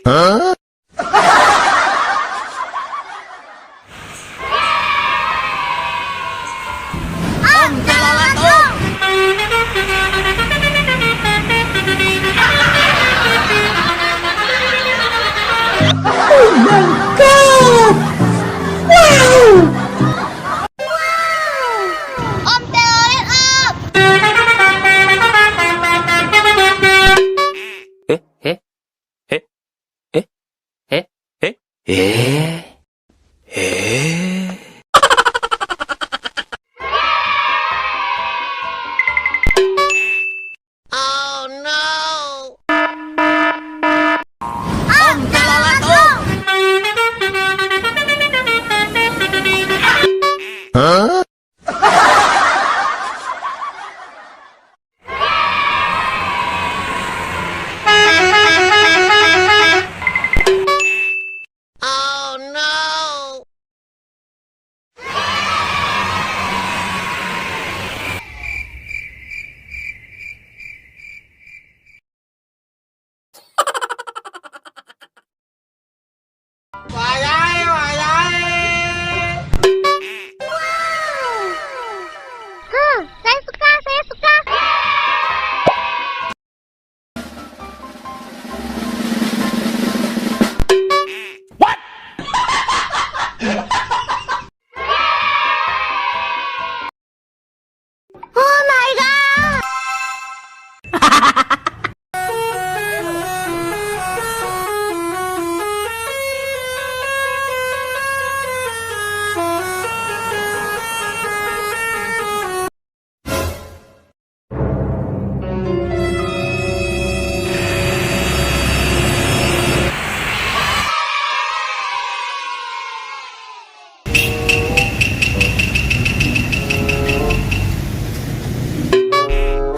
Om Telolet Om. Oh my god! Wow! Om Telolet Om. Oh no. Om Telolet Om. Oh no. Wayai, wayai. Saya suka, saya suka. Oh my god.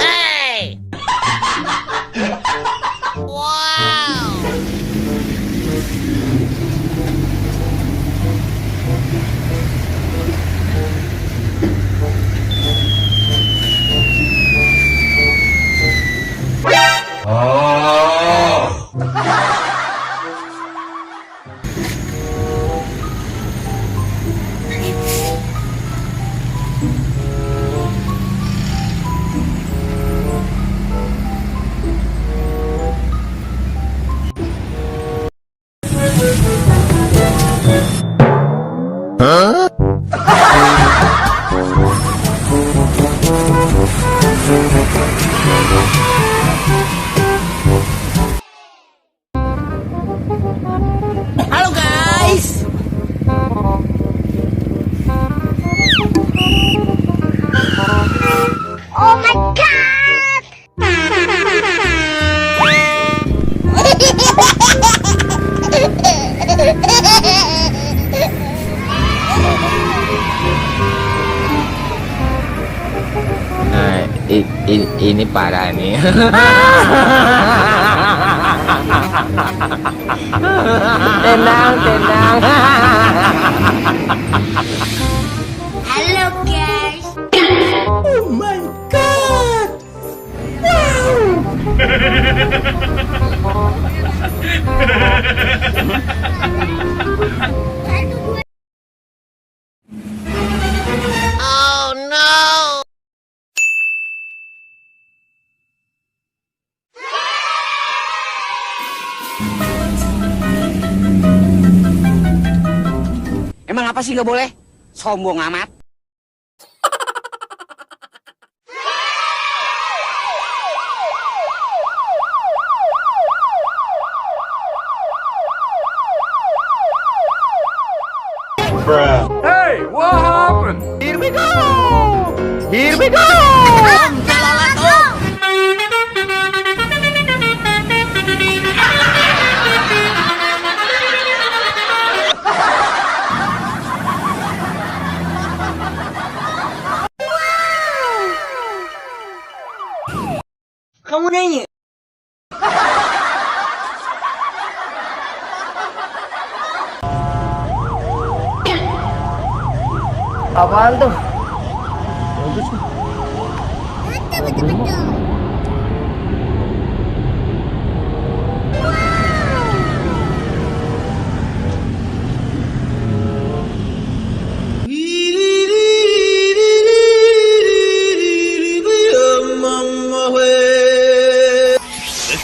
Hey! Wow! Halo guys. Oh my god. Nah, ini parah nih. Tenang, tenang. Halo guys. Oh my god! Wow! Oh no. Emang apa sih nggak boleh? Sombong amat. Hey, what happened? Here we go! Here we go! Om Telolet Om. Kamu nanya? Apaan tuh? Betul betul betul.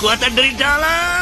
kekuatan dari dalam.